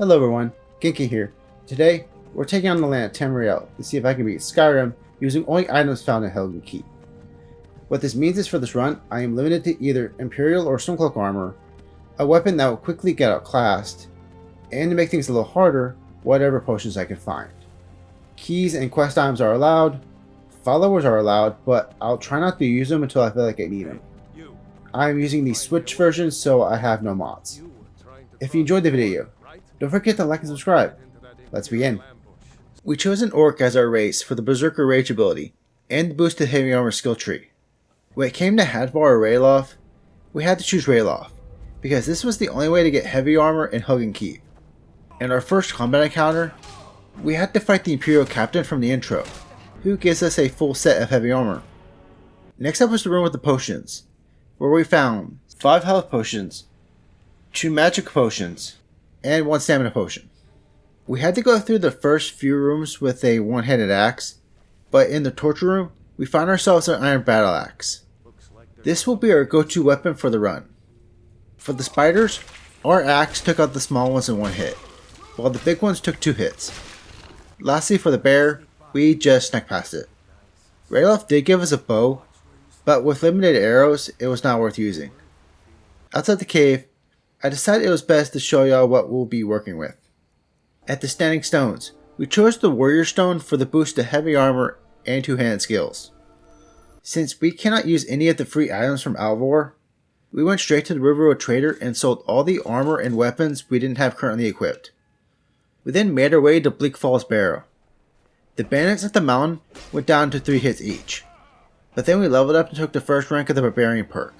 Hello everyone, Genki here. Today, we're taking on the land of Tamriel to see if I can beat Skyrim using only items found in Helgen Keep. What this means is for this run, I am limited to either Imperial or Stormcloak armor, a weapon that will quickly get outclassed, and to make things a little harder, whatever potions I can find. Keys and quest items are allowed, followers are allowed, but I'll try not to use them until I feel like I need them. I am using the Switch version, so I have no mods. If you enjoyed the video, don't forget to like and subscribe. Let's begin. We chose an Orc as our race for the Berserker Rage ability, and the boosted heavy armor skill tree. When it came to Hadvar or Ralof, we had to choose Ralof, because this was the only way to get heavy armor in Helgen Keep. In our first combat encounter, we had to fight the Imperial Captain from the intro, who gives us a full set of heavy armor. Next up was the room with the potions, where we found 5 health potions, 2 magic potions, and 1 stamina potion. We had to go through the first few rooms with a one-handed axe, but in the torture room, we found ourselves an iron battle axe. This will be our go-to weapon for the run. For the spiders, our axe took out the small ones in 1 hit, while the big ones took 2 hits. Lastly, for the bear, we just snuck past it. Ralof did give us a bow, but with limited arrows, it was not worth using. Outside the cave, I decided it was best to show y'all what we'll be working with. At the Standing Stones, we chose the Warrior Stone for the boost to heavy armor and 2-handed skills. Since we cannot use any of the free items from Alvor, we went straight to the Riverroad Trader and sold all the armor and weapons we didn't have currently equipped. We then made our way to Bleak Falls Barrow. The bandits at the mountain went down to 3 hits each, but then we leveled up and took the first rank of the Barbarian perk.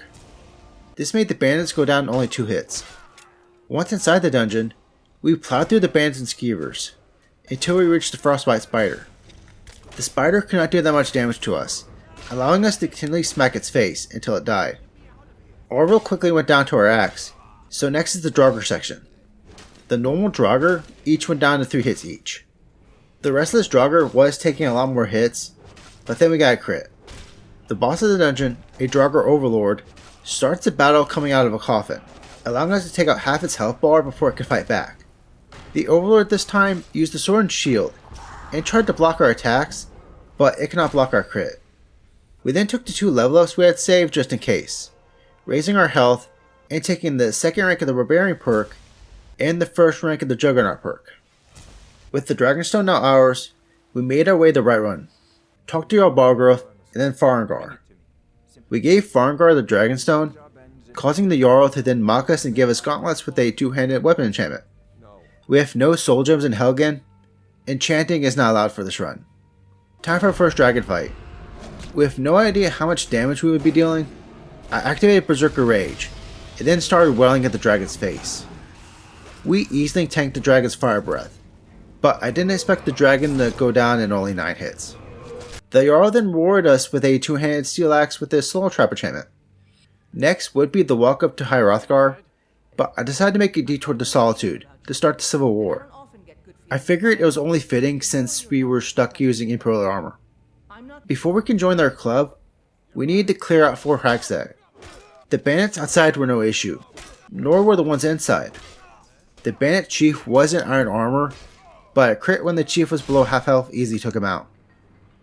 This made the bandits go down to only 2 hits. Once inside the dungeon, we plowed through the bandits and skeevers, until we reached the Frostbite Spider. The spider could not do that much damage to us, allowing us to continually smack its face until it died. Orville quickly went down to our axe, so next is the Draugr section. The normal Draugr each went down to 3 hits each. The restless Draugr was taking a lot more hits, but then we got a crit. The boss of the dungeon, a Draugr Overlord, starts the battle coming out of a coffin, allowing us to take out half its health bar before it could fight back. The Overlord this time used the sword and shield, and tried to block our attacks, but it cannot block our crit. We then took the 2 level ups we had saved just in case, raising our health and taking the 2nd rank of the Barbarian perk and the 1st rank of the Juggernaut perk. With the Dragonstone now ours, we made our way the right run, talked to Jarl Balgruuf, and then Farengar. We gave Farengar the Dragonstone, causing the Jarl to then mock us and give us gauntlets with a 2-handed weapon enchantment. We have no soul gems in Helgen. Enchanting is not allowed for this run. Time for our first dragon fight. With no idea how much damage we would be dealing, I activated Berserker Rage, and then started wailing at the dragon's face. We easily tanked the dragon's fire breath, but I didn't expect the dragon to go down in only 9 hits. The Jarl then rewarded us with a 2-handed steel axe with a slow trap enchantment. Next would be the walk up to High Hrothgar, but I decided to make a detour to Solitude to start the Civil War. I figured it was only fitting since we were stuck using Imperial armor. Before we can join their club, we needed to clear out Fort Hagstad. The bandits outside were no issue, nor were the ones inside. The bandit chief was in iron armor, but a crit when the chief was below half health easily took him out.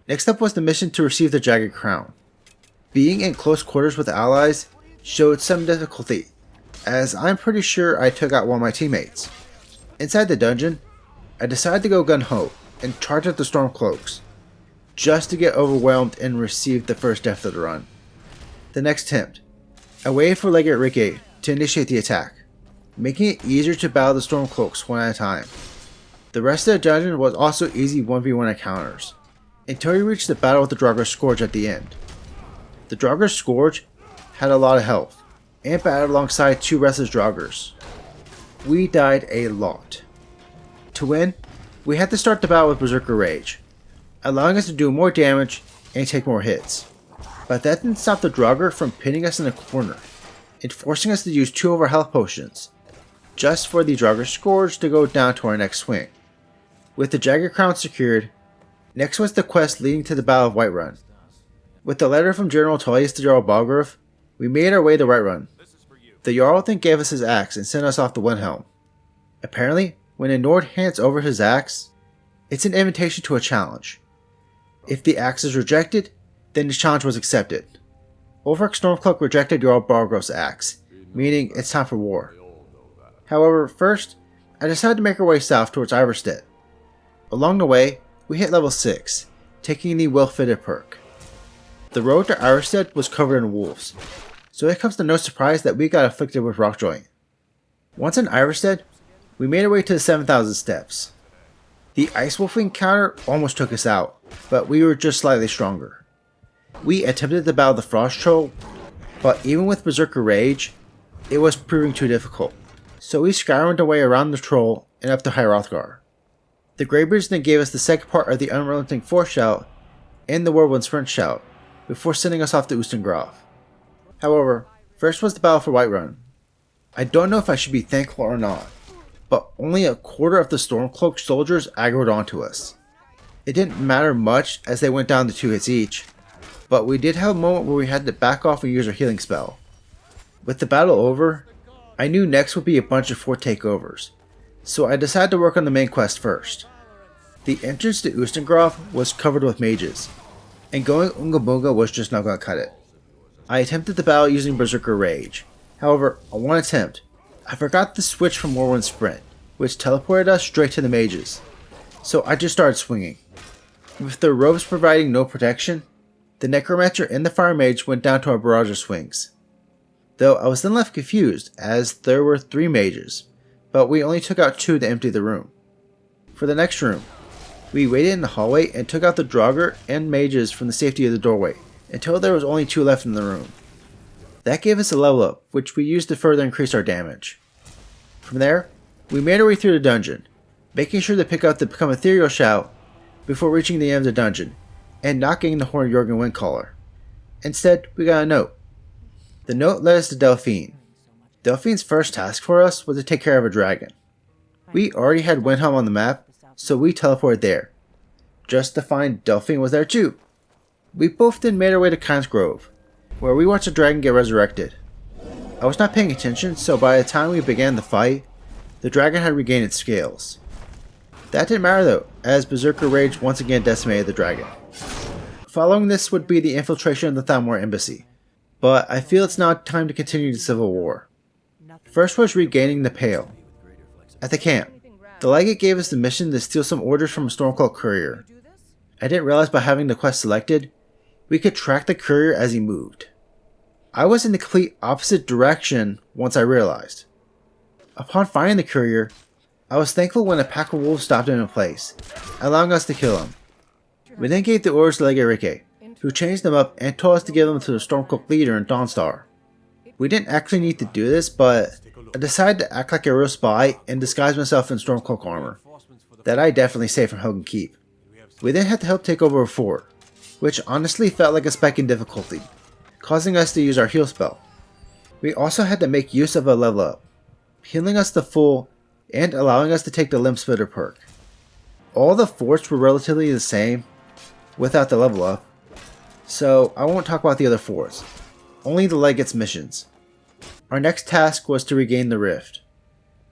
Next up was the mission to receive the Jagged Crown. Being in close quarters with allies showed some difficulty, as I'm pretty sure I took out one of my teammates. Inside the dungeon, I decided to go gung-ho and charge at the Stormcloaks, just to get overwhelmed and receive the first death of the run. The next attempt, I waited for Legate Rikke to initiate the attack, making it easier to battle the Stormcloaks one at a time. The rest of the dungeon was also easy 1v1 encounters, until we reached the battle with the Draugr Scourge at the end. The Draugr Scourge had a lot of health, and battled alongside 2 restless Draugrs. We died a lot. To win, we had to start the battle with Berserker Rage, allowing us to do more damage and take more hits. But that didn't stop the Draugr from pinning us in a corner, and forcing us to use 2 of our health potions, just for the Draugr Scourge to go down to our next swing. With the Jagged Crown secured, next was the quest leading to the Battle of Whiterun. With the letter from General Tullius to Jarl Balgruuf, we made our way to Whiterun. The Jarl then gave us his axe and sent us off to Windhelm. Apparently, when a Nord hands over his axe, it's an invitation to a challenge. If the axe is rejected, then the challenge was accepted. Ulfric Stormcloak rejected Jarl Bargrow's axe, meaning it's time for war. However, first, I decided to make our way south towards Iverstead. Along the way, we hit level 6, taking the well-fitted perk. The road to Iverstead was covered in wolves, so it comes to no surprise that we got afflicted with Rockjoy. Once in Iverstead, we made our way to the 7,000 steps. The Ice Wolf encounter almost took us out, but we were just slightly stronger. We attempted to battle the Frost Troll, but even with Berserker Rage, it was proving too difficult, so we Skyrimed our way around the Troll and up to High Hrothgar. The Greybeards then gave us the second part of the Unrelenting Force Shout and the Whirlwind Sprint Shout, before sending us off to Ustengrav. However, first was the battle for Whiterun. I don't know if I should be thankful or not, but only a quarter of the Stormcloak soldiers aggroed onto us. It didn't matter much as they went down to 2 hits each, but we did have a moment where we had to back off and use our healing spell. With the battle over, I knew next would be a bunch of fort takeovers, so I decided to work on the main quest first. The entrance to Ustengrav was covered with mages, and going Unga Bunga was just not going to cut it. I attempted the battle using Berserker Rage. However, on one attempt, I forgot to switch from Whirlwind Sprint, which teleported us straight to the mages, so I just started swinging. With their robes providing no protection, the Necromancer and the Fire Mage went down to our barrage of swings. Though I was then left confused, as there were 3 mages, but we only took out 2 to empty the room. For the next room, we waited in the hallway and took out the Draugr and mages from the safety of the doorway, until there was only 2 left in the room. That gave us a level up, which we used to further increase our damage. From there, we made our way through the dungeon, making sure to pick up the Become Ethereal Shout before reaching the end of the dungeon, and not getting the horn of Jurgen Windcaller. Instead, we got a note. The note led us to Delphine. Delphine's first task for us was to take care of a dragon. We already had Windhelm on the map, so we teleported there, just to find Delphine was there too. We both then made our way to Kyne's Grove, where we watched the dragon get resurrected. I was not paying attention, so by the time we began the fight, the dragon had regained its scales. That didn't matter though, as Berserker Rage once again decimated the dragon. Following this would be the infiltration of the Thalmor Embassy, but I feel it's now time to continue the Civil War. First was regaining the Pale. At the camp, the Legate gave us the mission to steal some orders from a Stormcloak courier. I didn't realize by having the quest selected, we could track the courier as he moved. I was in the complete opposite direction once I realized. Upon finding the courier, I was thankful when a pack of wolves stopped him in place, allowing us to kill him. We then gave the orders to Legate Rikke, who changed them up and told us to give them to the Stormcloak leader in Dawnstar. We didn't actually need to do this, but I decided to act like a real spy and disguise myself in Stormcloak armor, that I definitely saved from Helgen Keep. We then had to help take over a fort, which honestly felt like a spike in difficulty, causing us to use our heal spell. We also had to make use of a level up, healing us to full and allowing us to take the Limb Splitter perk. All the forts were relatively the same, without the level up, so I won't talk about the other forts, only the Legate's missions. Our next task was to regain the Rift.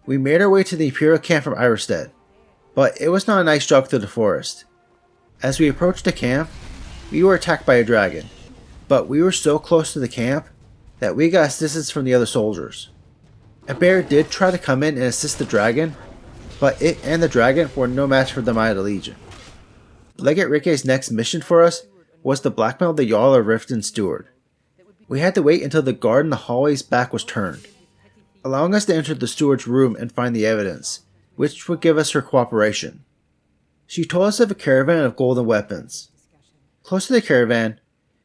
We made our way to the Imperial camp from Iverstead, but it was not a nice jog through the forest. As we approached the camp, we were attacked by a dragon, but we were so close to the camp that we got assistance from the other soldiers. A bear did try to come in and assist the dragon, but it and the dragon were no match for the might of the Legion. Legate Rikke's next mission for us was to blackmail the Jarl of Riften Steward. We had to wait until the guard in the hallway's back was turned, allowing us to enter the steward's room and find the evidence, which would give us her cooperation. She told us of a caravan of golden weapons. Close to the caravan,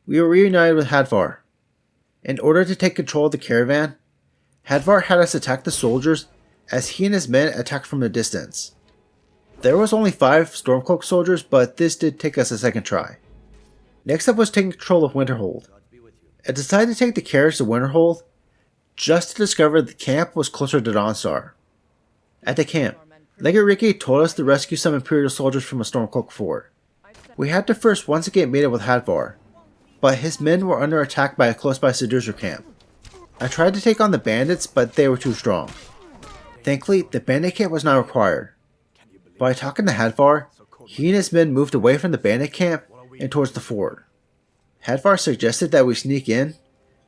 we were reunited with Hadvar. In order to take control of the caravan, Hadvar had us attack the soldiers as he and his men attacked from a distance. There was only 5 Stormcloak soldiers, but this did take us a second try. Next up was taking control of Winterhold. I decided to take the carriage to Winterhold, just to discover the camp was closer to Dawnstar. At the camp, Legate Rikke told us to rescue some Imperial soldiers from a Stormcloak fort. We had to first once again meet up with Hadvar, but his men were under attack by a close-by Seducer camp. I tried to take on the bandits, but they were too strong. Thankfully, the bandit camp was not required. By talking to Hadvar, he and his men moved away from the bandit camp and towards the fort. Hadvar suggested that we sneak in,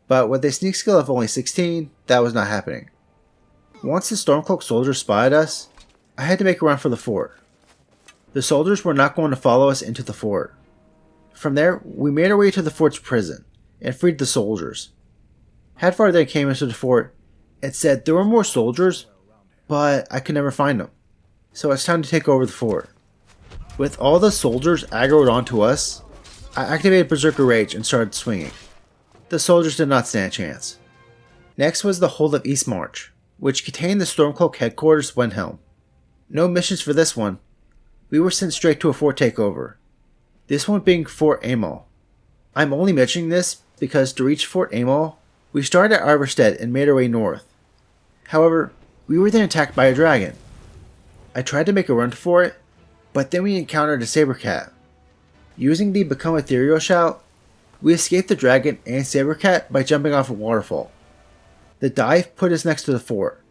but with a sneak skill of only 16, that was not happening. Once the Stormcloak soldiers spotted us, I had to make a run for the fort. The soldiers were not going to follow us into the fort. From there, we made our way to the fort's prison and freed the soldiers. Hadvar then came into the fort and said there were more soldiers, but I could never find them. So it's time to take over the fort. With all the soldiers aggroed onto us, I activated Berserker Rage and started swinging. The soldiers did not stand a chance. Next was the Hold of East March, which contained the Stormcloak headquarters Windhelm. No missions for this one. We were sent straight to a fort takeover. This one being Fort Amal. I'm only mentioning this because to reach Fort Amal, we started at Iverstead and made our way north. However, we were then attacked by a dragon. I tried to make a run for it, but then we encountered a Sabercat. Using the Become Ethereal shout, we escaped the dragon and Sabercat by jumping off a waterfall. The dive put us next to the fort.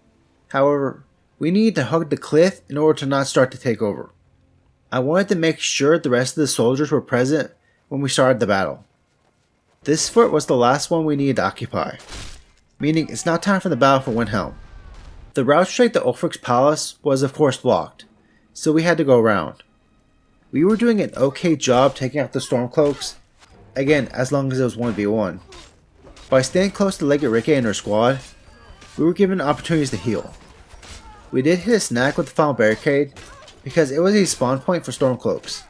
However, we needed to hug the cliff in order to not start to take over. I wanted to make sure the rest of the soldiers were present when we started the battle. This fort was the last one we needed to occupy, meaning it's now time for the battle for Windhelm. The route straight to Ulfric's palace was of course blocked, so we had to go around. We were doing an okay job taking out the Stormcloaks, again as long as it was 1v1. By staying close to Legate Rikke and her squad, we were given opportunities to heal. We did hit a snag with the final barricade because it was a spawn point for Stormcloaks.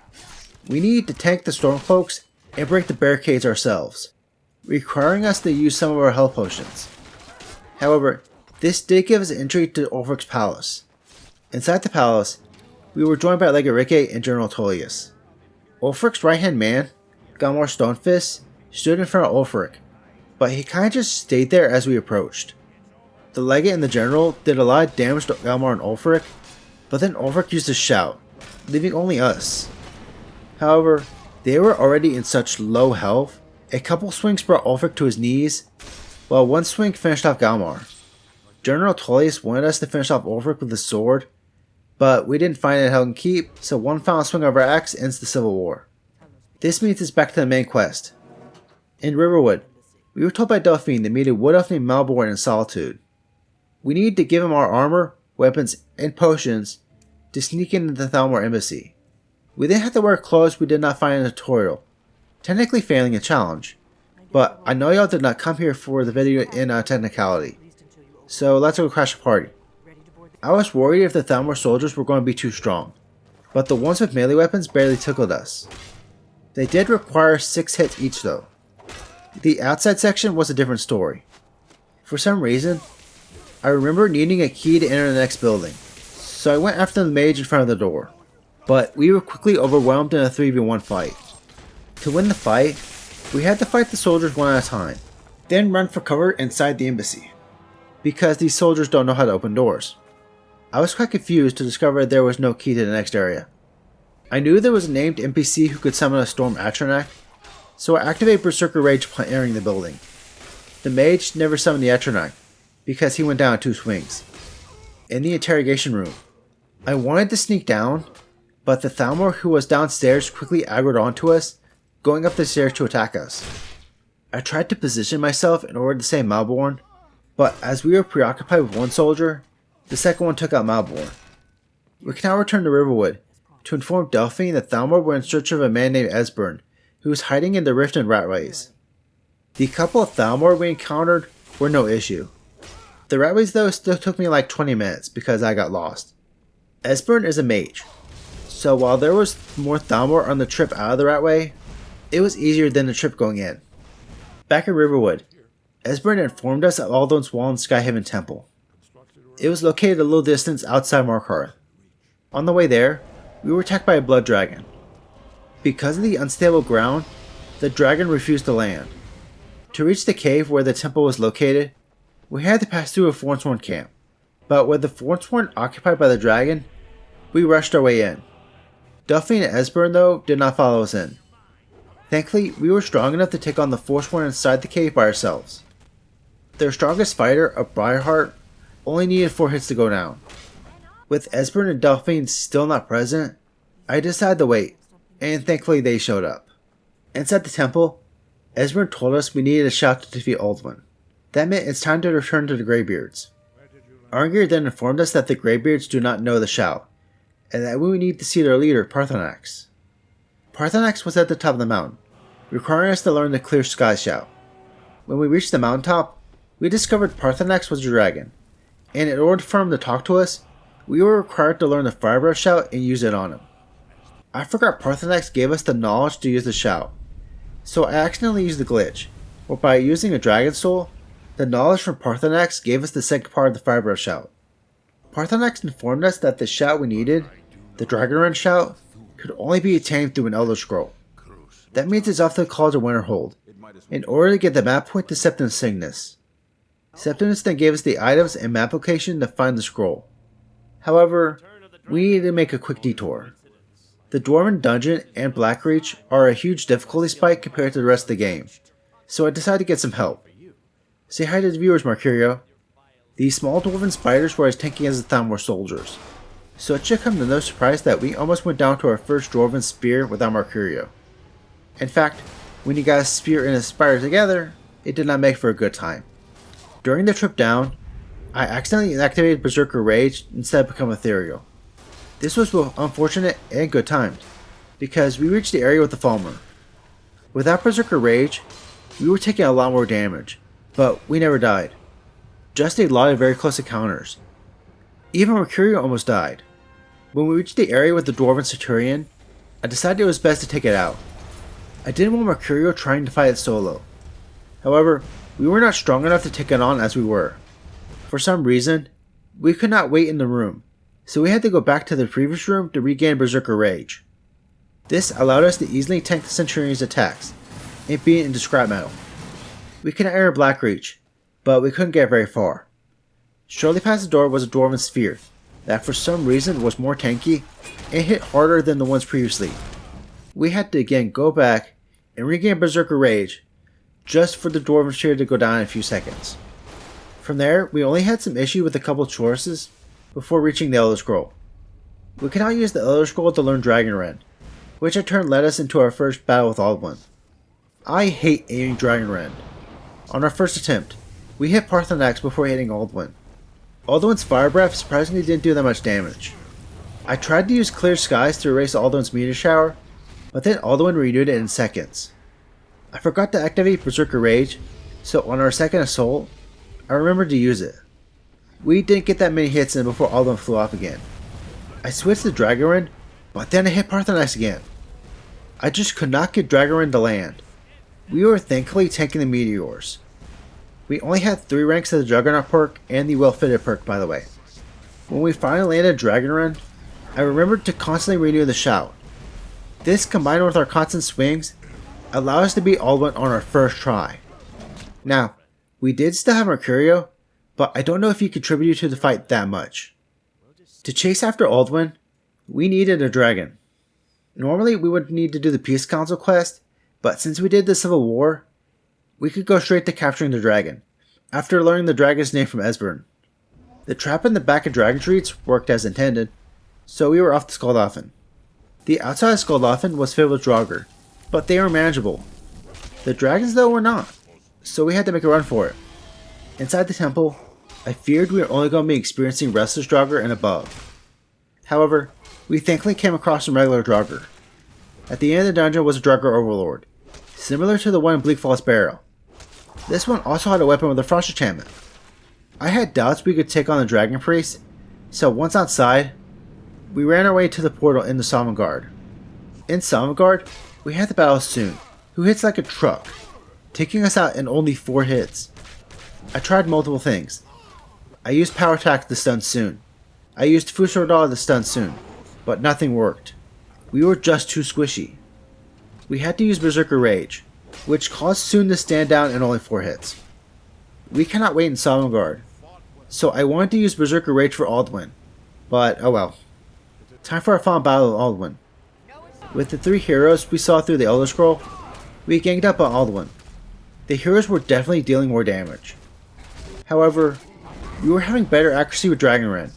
We needed to tank the Stormcloaks and break the barricades ourselves, requiring us to use some of our health potions. However, this did give us entry to Ulfric's palace. Inside the palace, we were joined by Legate Rikke and General Tullius. Ulfric's right-hand man, Galmar Stonefist, stood in front of Ulfric, but he kinda just stayed there as we approached. The Legate and the General did a lot of damage to Galmar and Ulfric, but then Ulfric used a shout, leaving only us. However, they were already in such low health, a couple swings brought Ulfric to his knees, while one swing finished off Galmar. General Tullius wanted us to finish off Ulfric with his sword, but we didn't find it at Helgen Keep, so one final swing of our axe ends the civil war. This means us back to the main quest. In Riverwood, we were told by Delphine to meet a wood elf named Malborn in Solitude. We needed to give him our armor, weapons, and potions to sneak into the Thalmor Embassy. We then had to wear clothes we did not find in the tutorial, technically failing a challenge, but I know y'all did not come here for the video in technicality, so let's go crash a party. I was worried if the Thalmor soldiers were going to be too strong, but the ones with melee weapons barely tickled us. They did require 6 hits each though. The outside section was a different story. For some reason, I remember needing a key to enter the next building, so I went after the mage in front of the door. But we were quickly overwhelmed in a 3v1 fight. To win the fight, we had to fight the soldiers one at a time, then run for cover inside the embassy, because these soldiers don't know how to open doors. I was quite confused to discover there was no key to the next area. I knew there was a named NPC who could summon a Storm Atronach, so I activated Berserker Rage upon entering the building. The mage never summoned the Atronach, because he went down in 2 swings. In the interrogation room, I wanted to sneak down, but the Thalmor who was downstairs quickly aggroed onto us, going up the stairs to attack us. I tried to position myself in order to save Malborn, but as we were preoccupied with one soldier, the second one took out Malborn. We can now return to Riverwood to inform Delphine that Thalmor were in search of a man named Esbern, who was hiding in the rift and ratways. The couple of Thalmor we encountered were no issue. The ratways though still took me like 20 minutes because I got lost. Esbern is a mage, so while there was more Thalmor on the trip out of the ratway, it was easier than the trip going in. Back in Riverwood, Esbern informed us of Alduin's wall in Skyhaven Temple. It was located a little distance outside Markarth. On the way there, we were attacked by a blood dragon. Because of the unstable ground, the dragon refused to land. To reach the cave where the temple was located, we had to pass through a Forsworn camp, but with the Forsworn occupied by the dragon, we rushed our way in. Delphine and Esbern though did not follow us in. Thankfully, we were strong enough to take on the Forsworn inside the cave by ourselves. Their strongest fighter, a Briarheart, only needed 4 hits to go down. With Esbern and Delphine still not present, I decided to wait, and thankfully they showed up. Inside the temple, Esbern told us we needed a shout to defeat Alduin. That meant it's time to return to the Greybeards. Arngir then informed us that the Greybeards do not know the shout, and that we need to see their leader, Parthenax. Parthenax was at the top of the mountain, requiring us to learn the Clear Sky shout. When we reached the mountaintop, we discovered Parthenax was a dragon, and in order for him to talk to us, we were required to learn the Firebreath shout and use it on him. I forgot Parthenax gave us the knowledge to use the shout, so I accidentally used the glitch, where by using a dragon soul, the knowledge from Parthenax gave us the second part of the Firebreath shout. Parthenax informed us that the shout we needed, the Dragonrend shout, could only be attained through an Elder Scroll. That means it's often called a Winterhold, in order to get the map point to Septimus Cygnus. Septimus then gave us the items and map location to find the scroll. However, we needed to make a quick detour. The Dwarven Dungeon and Blackreach are a huge difficulty spike compared to the rest of the game, so I decided to get some help. Say hi to the viewers, Marcurio. These small dwarven spiders were as tanky as the Thalmor soldiers, so it should come to no surprise that we almost went down to our first dwarven spear without Marcurio. In fact, when you got a spear and a spider together, it did not make for a good time. During the trip down, I accidentally activated Berserker Rage instead of become ethereal. This was both unfortunate and good timed, because we reached the area with the Thalmor. Without Berserker Rage, we were taking a lot more damage, but we never died. Just a lot of very close encounters. Even Mercurio almost died. When we reached the area with the Dwarven Centurion, I decided it was best to take it out. I didn't want Mercurio trying to fight it solo. However, we were not strong enough to take it on as we were. For some reason, we could not wait in the room, so we had to go back to the previous room to regain Berserker Rage. This allowed us to easily tank the Centurion's attacks, and beat it into scrap metal. We could enter Blackreach, but we couldn't get very far. Shortly past the door was a Dwarven Sphere, that for some reason was more tanky, and hit harder than the ones previously. We had to again go back and regain Berserker Rage, just for the Dwarven Sphere to go down in a few seconds. From there, we only had some issue with a couple choices before reaching the Elder Scroll. We could now use the Elder Scroll to learn Dragonrend, which in turn led us into our first battle with Alduin. I hate aiming Dragonrend. On our first attempt, we hit Parthenax before hitting Alduin. Alduin's Fire Breath surprisingly didn't do that much damage. I tried to use Clear Skies to erase Alduin's meteor shower, but then Alduin renewed it in seconds. I forgot to activate Berserker Rage, so on our second assault, I remembered to use it. We didn't get that many hits in before Alduin flew off again. I switched to Dragonrend, but then I hit Parthenax again. I just could not get Dragonrend to land. We were thankfully tanking the meteors. We only had 3 ranks of the Juggernaut perk and the well-fitted perk, by the way. When we finally landed Dragonrend, I remembered to constantly renew the shout. This, combined with our constant swings, allowed us to beat Alduin on our first try. Now, we did still have Mercurio, but I don't know if he contributed to the fight that much. To chase after Alduin, we needed a dragon. Normally we would need to do the Peace Council quest, but since we did the Civil War, we could go straight to capturing the dragon, after learning the dragon's name from Esbern. The trap in the back of Dragon Treats worked as intended, so we were off to Skuldafn. The outside of Skuldafn was filled with Draugr, but they were manageable. The dragons though were not, so we had to make a run for it. Inside the temple, I feared we were only going to be experiencing Restless Draugr and above. However, we thankfully came across some regular Draugr. At the end of the dungeon was a Draugr Overlord, similar to the one in Bleak Barrow. This one also had a weapon with a frost enchantment. I had doubts we could take on the Dragon Priest, so once outside, we ran our way to the portal in the Sovngarde. In Sovngarde, we had the battle Soon, who hits like a truck, taking us out in only 4 hits. I tried multiple things. I used Power Attack to stun Soon. I used Fusordal to stun Soon, but nothing worked. We were just too squishy. We had to use Berserker Rage, which caused Soon to stand down in only 4 hits. We cannot wait in Sovngarde, so I wanted to use Berserker Rage for Alduin, but oh well. Time for our final battle of Alduin. With the 3 heroes we saw through the Elder Scroll, we ganged up on Alduin. The heroes were definitely dealing more damage. However, we were having better accuracy with Dragonrend.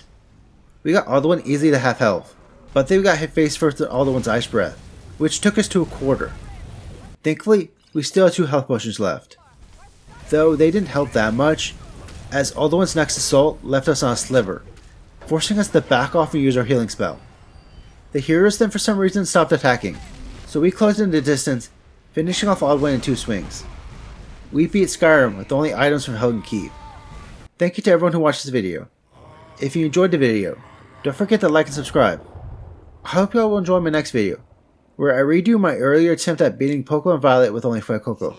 We got Alduin easily to half health, but then we got hit face first with Alduin's ice breath, which took us to a quarter. Thankfully, we still had 2 health potions left, though they didn't help that much, as Alduin's next assault left us on a sliver, forcing us to back off and use our healing spell. The heroes then for some reason stopped attacking, so we closed in the distance, finishing off Alduin in 2 swings. We beat Skyrim with only items from Helgen Keep. Thank you to everyone who watched this video. If you enjoyed the video, don't forget to like and subscribe. I hope you all will enjoy my next video, where I redo my earlier attempt at beating Poco and Violet with only Fuecoco.